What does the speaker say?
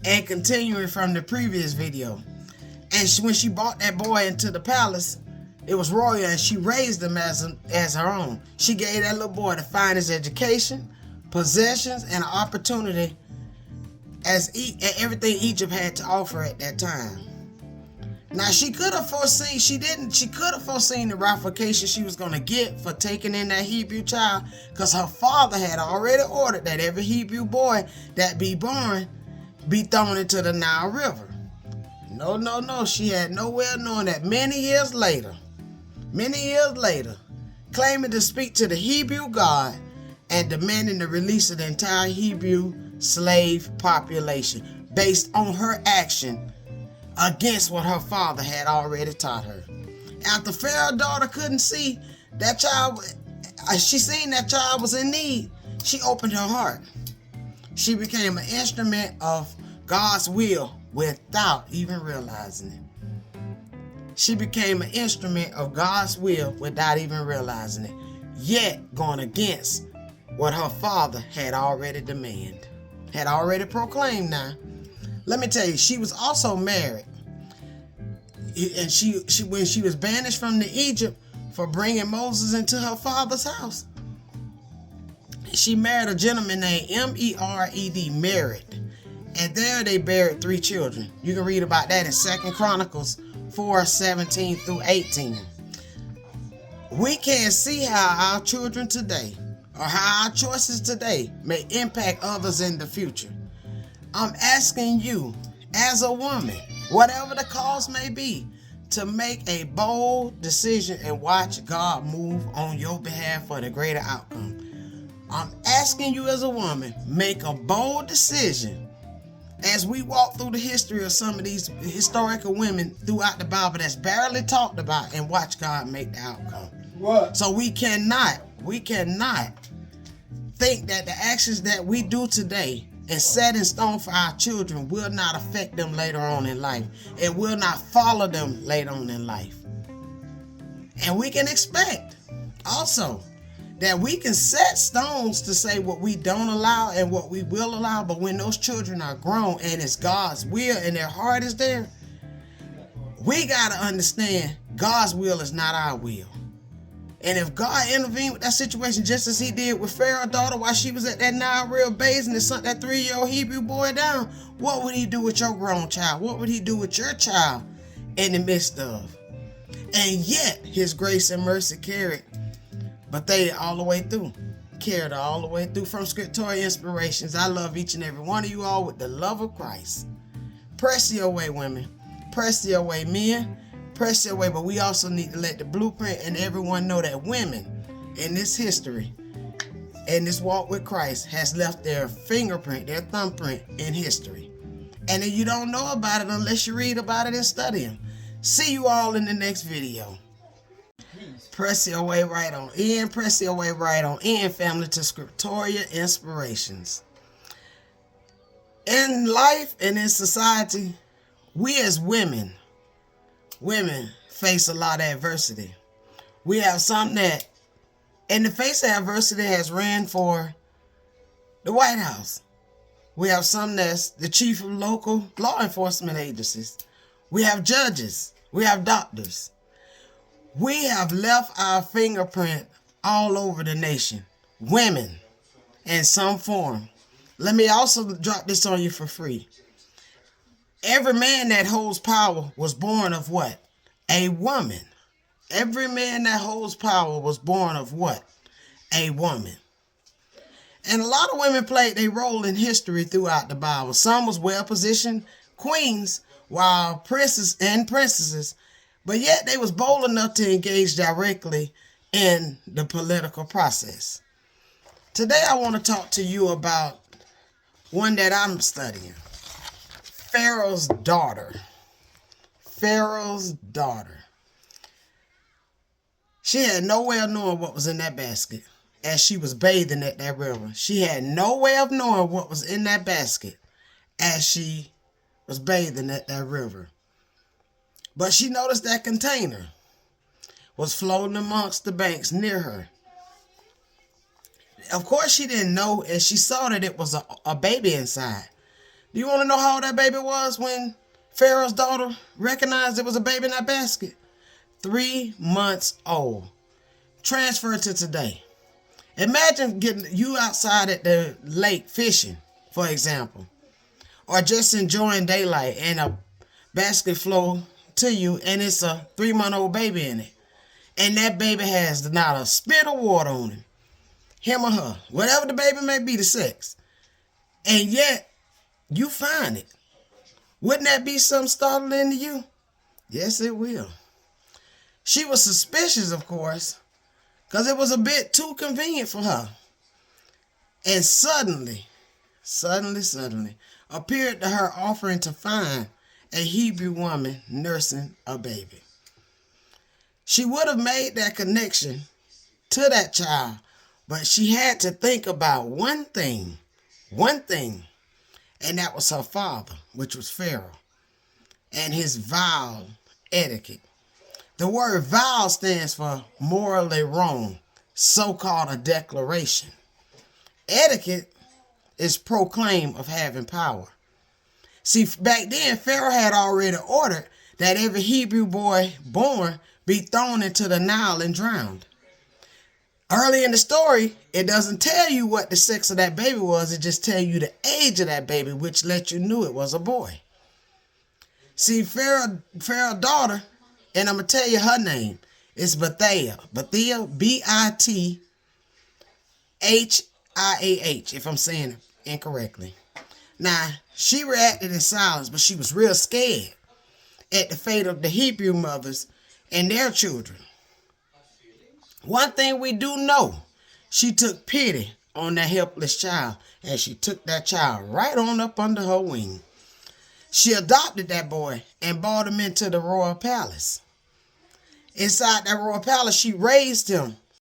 And continuing from the previous video. And when she brought that boy into the palace, it was royal, and she raised him as her own. She gave that little boy the finest education, possessions, and an opportunity as everything Egypt had to offer at that time. Now she could have foreseen, she could have foreseen the ramifications she was going to get for taking in that Hebrew child, because her father had already ordered that every Hebrew boy that be born be thrown into the Nile River. No, she had no way of knowing that many years later, claiming to speak to the Hebrew God and demanding the release of the entire Hebrew slave population based on her action against what her father had already taught her. After Pharaoh's daughter couldn't see that child, she seen that child was in need, she opened her heart. She became an instrument of God's will without even realizing it. She became an instrument of God's will without even realizing it, yet going against what her father had already demanded, had already proclaimed. Now, let me tell you, she was also married. And she when she was banished from Egypt for bringing Moses into her father's house, she married a gentleman named Mered, Mered. And there they buried 3 children. You can read about that in 2 Chronicles 4:17 through 18. We can see how our children today, or how our choices today, may impact others in the future. I'm asking you, as a woman, whatever the cause may be, to make a bold decision and watch God move on your behalf for the greater outcome. I'm asking you, as a woman, make a bold decision as we walk through the history of some of these historical women throughout the Bible that's barely talked about, and watch God make the outcome. What? So we cannot think that the actions that we do today and set in stone for our children will not affect them later on in life. It will not follow them later on in life. And we can expect also that we can set stones to say what we don't allow and what we will allow, but when those children are grown and it's God's will and their heart is there, we got to understand God's will is not our will. And if God intervened with that situation just as he did with Pharaoh's daughter while she was at that Nile River basin and sent that 3-year-old Hebrew boy down, what would he do with your grown child? What would he do with your child in the midst of? And yet his grace and mercy carried Bethea all the way through. Carried her all the way through. From Scriptorial Inspirations, I love each and every one of you all with the love of Christ. Press your way, women. Press your way, men. Press your way, but we also need to let the blueprint and everyone know that women in this history, in this walk with Christ, has left their fingerprint, their thumbprint in history. And if you don't know about it unless you read about it and study them. See you all in the next video. Press your way right on in. Press your way right on in, family, to Scriptorial Inspirations. In life and in society, we as women face a lot of adversity. We have some that, in the face of adversity, has ran for the White House. We have some that's the chief of local law enforcement agencies. We have judges. We have doctors. We have left our fingerprint all over the nation. Women, in some form. Let me also drop this on you for free. Every man that holds power was born of what? A woman. Every man that holds power was born of what? A woman. And a lot of women played their role in history throughout the Bible. Some was well-positioned queens, while princes and princesses, but yet they was bold enough to engage directly in the political process. Today I want to talk to you about one that I'm studying. Pharaoh's daughter. Pharaoh's daughter. She had no way of knowing what was in that basket as she was bathing at that river. She had no way of knowing what was in that basket as she was bathing at that river. But she noticed that container was floating amongst the banks near her. Of course she didn't know, and she saw that it was a baby inside. Do you want to know how old that baby was when Pharaoh's daughter recognized there was a baby in that basket? 3 months old. Transfer to today. Imagine getting you outside at the lake fishing, for example, or just enjoying daylight and a basket flow to you and it's a 3-month-old baby in it. And that baby has not a spit of water on him or her, whatever the baby may be, the sex. And yet, you find it. Wouldn't that be something startling to you? Yes, it will. She was suspicious, of course, because it was a bit too convenient for her. And suddenly, appeared to her offering to find a Hebrew woman nursing a baby. She would have made that connection to that child, but she had to think about one thing, and that was her father, which was Pharaoh, and his vile etiquette. The word vile stands for morally wrong, so-called a declaration. Etiquette is proclaim of having power. See, back then, Pharaoh had already ordered that every Hebrew boy born be thrown into the Nile and drowned. Early in the story, it doesn't tell you what the sex of that baby was. It just tells you the age of that baby, which let you knew it was a boy. See, Pharaoh's daughter, and I'm going to tell you her name, is Bethia. Bethia, Bithiaah, if I'm saying it incorrectly. Now, she reacted in silence, but she was real scared at the fate of the Hebrew mothers and their children. One thing we do know, she took pity on that helpless child, and she took that child right on up under her wing. She adopted that boy and brought him into the royal palace. Inside that royal palace, she raised him